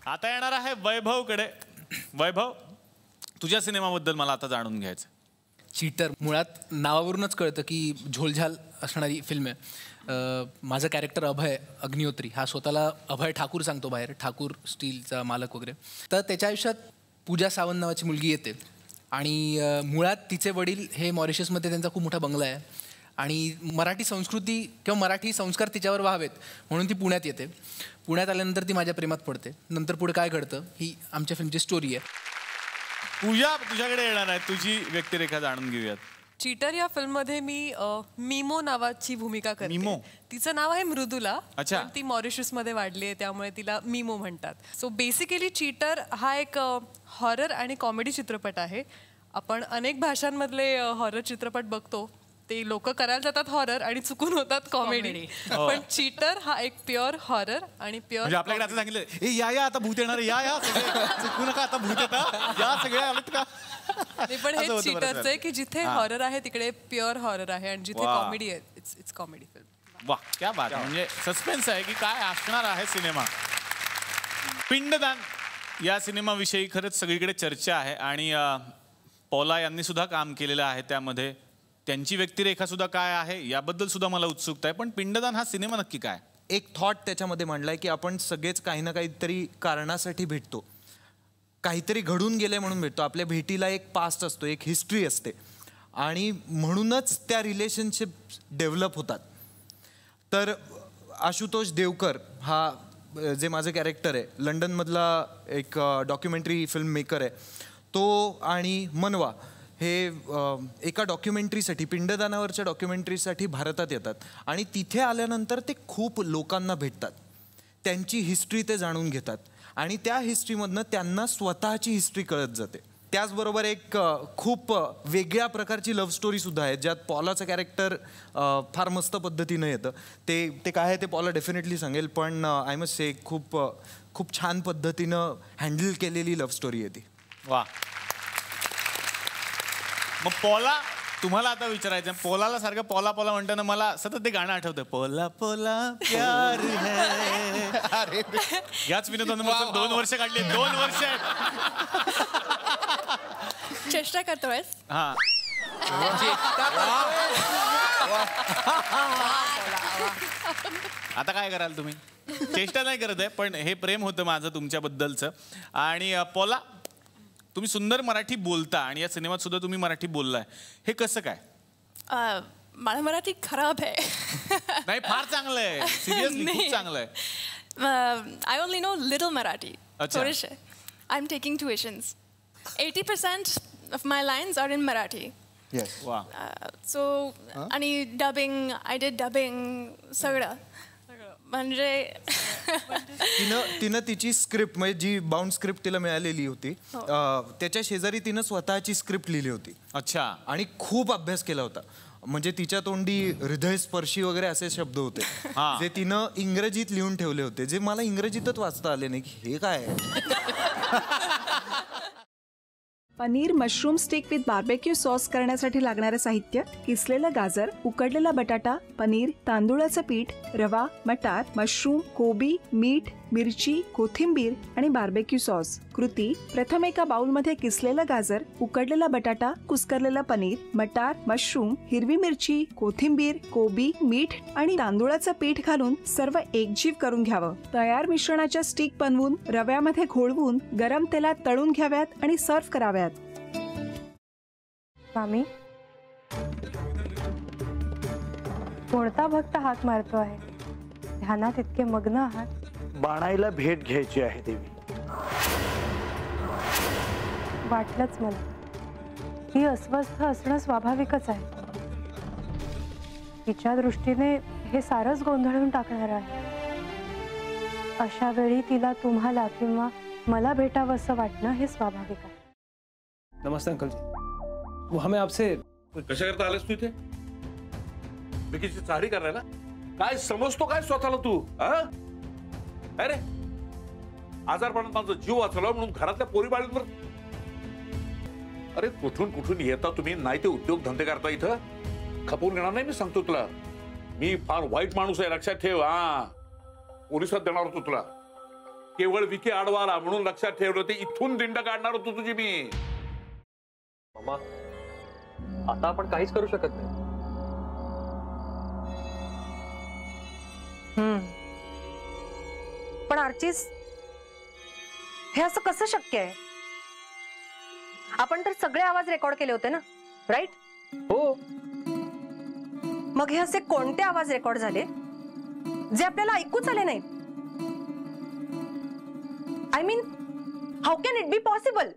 आता येणार आहे वैभवकडे. वैभव, तुझ्या सिनेमाबद्दल मला आता जाणून घ्यायचं. चीटर मुळात नावावरूनच कळतं की झोलझाल असणारी फिल्म आहे. माझं कॅरेक्टर अभय अग्निहोत्री हा स्वतःला अभय ठाकूर सांगतो बाहेर, ठाकूर स्टीलचा मालक वगैरे. तर त्याच्या आयुष्यात पूजा सावंत नावाची मुलगी येते आणि मुळात तिचे वडील हे मॉरिशसमध्ये त्यांचा खूप मोठा बंगला आहे आणि मराठी संस्कृती किंवा मराठी संस्कार तिच्यावर व्हावेत म्हणून ती पुण्यात येते. पुण्यात आल्यानंतर ती माझ्या प्रेमात पडते. नंतर पुढे काय घडतं ही आमच्या फिल्मची स्टोरी आहे. पूजा, तुझ्याकडे येणार आहे, तुझी व्यक्तिरेखा जाणून घेऊयात. चीटर या फिल्ममध्ये मी मीमो नावाची भूमिका करते. मीमो? तिचं नाव आहे मृदुला. अच्छा. पण ती मॉरिशसमध्ये वाढली आहे त्यामुळे तिला मीमो म्हणतात. सो बेसिकली चीटर हा एक हॉरर आणि कॉमेडी चित्रपट आहे. आपण अनेक भाषांमधले हॉरर चित्रपट बघतो, ते लोक करायला जातात हॉरर आणि चुकून होतात कॉमेडी. पण चीटर हा एक प्युअर हॉरर आणि प्युअर. म्हणजे आपल्याकडे असं सांगितलं, ए या आता भूत येणार, या चुकू नका आता भूत येतात, या सगळ्या आलेत का. पण हे चीटरचं आहे की जिथे हॉरर आहे तिकडे प्युअर हॉरर आहे आणि जिथे कॉमेडी आहे इट्स कॉमेडी फिल्म. वा, क्या बात. म्हणजे सस्पेन्स आहे की काय असणार आहे सिनेमा. पिंडदान या सिनेमाविषयी खरंच सगळीकडे चर्चा आहे आणि पौला यांनी सुद्धा काम केलेलं आहे त्यामध्ये. त्यांची व्यक्तिरेखा सुद्धा काय आहे याबद्दल सुद्धा मला उत्सुकता आहे. पण पिंडदान हा सिनेमा नक्की काय? एक थॉट त्याच्यामध्ये मांडलाय की आपण सगळेच काही ना काहीतरी कारणासाठी भेटतो, काहीतरी घडून गेलंय म्हणून भेटतो. आपल्या भेटीला एक पास्ट असतो, एक हिस्ट्री असते आणि म्हणूनच त्या रिलेशनशिप डेव्हलप होतात. तर आशुतोष देवकर हा जे माझं कॅरेक्टर आहे, लंडनमधला एक डॉक्युमेंटरी फिल्म मेकर आहे तो, आणि मनवा हे एका डॉक्युमेंटरीसाठी, पिंडदानावरच्या डॉक्युमेंटरीसाठी भारतात येतात आणि तिथे आल्यानंतर ते खूप लोकांना भेटतात, त्यांची हिस्ट्री ते जाणून घेतात आणि त्या हिस्ट्रीमधनं त्यांना स्वतःची हिस्ट्री कळत जाते. त्याचबरोबर एक खूप वेगळ्या प्रकारची लव्ह स्टोरीसुद्धा आहे ज्यात पॉलाचं कॅरेक्टर फार मस्त पद्धतीनं येतं. ते काय आहे ते पॉला डेफिनेटली सांगेल, पण आय मस्ट से खूप छान पद्धतीनं हँडल केलेली लव्ह स्टोरी आहे ती. वा. मग पौला, तुम्हाला आता विचारायचं, पोलाला सारखं पौला पौला म्हणताना मला सतत ते गाणं आठवतं, पोला पोला प्यार है. याच विनोदानं 2 वर्ष काढली, 2 वर्ष आहेत. चेष्टा करतोय. हा, आता काय कराल तुम्ही? चेष्टा नाही करत आहे, पण हे प्रेम होतं माझं तुमच्याबद्दलचं. आणि पौला, तुम्ही सुंदर मराठी बोलता आणि या सिनेमात सुद्धा तुम्ही मराठी बोललाय, हे कसं काय? मला मराठी खराब आहे. नाही, फार चांगलं आहे, सिरियसली खूप चांगलं आहे. I only no little Marathi. अच्छा. थोडेसे. I am taking tuitions. 80% of my lines are in Marathi. वा. सो आणि डबिंग, आय डिड डबिंग सगळं. म्हणजे तिनं तिची स्क्रिप्ट, म्हणजे जी बाउंड स्क्रिप्ट तिला मिळालेली होती त्याच्या शेजारी तिनं स्वतःची स्क्रिप्ट लिहिली होती. अच्छा. आणि खूप अभ्यास केला होता. म्हणजे तिच्या तोंडी हृदयस्पर्शी वगैरे असे शब्द होते जे तिनं इंग्रजीत लिहून ठेवले होते, जे मला इंग्रजीतच वाचता आले नाही की हे काय आहे. Paneer mushroom stick with barbecue sauce करण्यासाठी लागणारे साहित्य: किसलेलं गाजर, उकडलेला बटाटा, पनीर, तांदूळाचं पीठ, रवा, मटार, मशरूम, कोबी, मीठ, मिरची, कोथिंबीर आणि बार्बेक्यू सॉस. कृती: प्रथम एका बाउलमध्ये किसलेलं गाजर, उकडलेला बटाटा, कुस्करलेलं पनीर, मटार, मशरूम, हिरवी मिरची, कोथिंबीर, कोबी, मीठ आणि तांदूळाचं पीठ घालून सर्व एकजीव करून घ्यावं. तयार मिश्रणाच्या स्टिक बनवून रव्यामध्ये घोळवून गरम तेलात तळून घ्याव्यात आणि सर्व्ह कराव्यात. मामी, कोणता भक्त हाक मारतो आहे? ध्यानात इतके मग्न आहात. बाणाईला भेट घ्यायची आहे देवी. वाटलंच मला. ही अस्वस्थ असणं स्वाभाविकच आहे. तिच्या दृष्टीने हे सारंच गोंधळून टाकणार आहे. अशा वेळी तिला तुम्हाला किंवा मला भेटावं असं वाटणं हे स्वाभाविक आहे. नमस्ते अंकल जी. वो हमें आपसे. कशा करता आलेस तू इथे? बिकीची चारी करायला? काय समजतो काय स्वतःला तू? अरे आजारपणात माझा जीव वाचला म्हणून घरातल्या पोरी बाळींवर. अरे कुठून कुठून येता तुम्ही, नाही ते उद्योग धंदे करता इथं. खपवून घेणार नाही मी सांगतो तुला. मी फार वाईट माणूस आहे, लक्षात ठेव. पोलिसात देणार होतो तुला. केवळ विखे आडवा आला म्हणून लक्षात ठेवलं, ते इथून दिंड काढणार होतो तुझी मी. मामा, आता आपण काहीच करू शकत नाही. पण आर्चिस, हे असं कसं शक्य आहे? आपण तर सगळे आवाज रेकॉर्ड केले होते ना, राईट? हो. मग हे असे कोणते आवाज रेकॉर्ड झाले जे आपल्याला ऐकूच आले नाहीत? I mean, how can it be possible?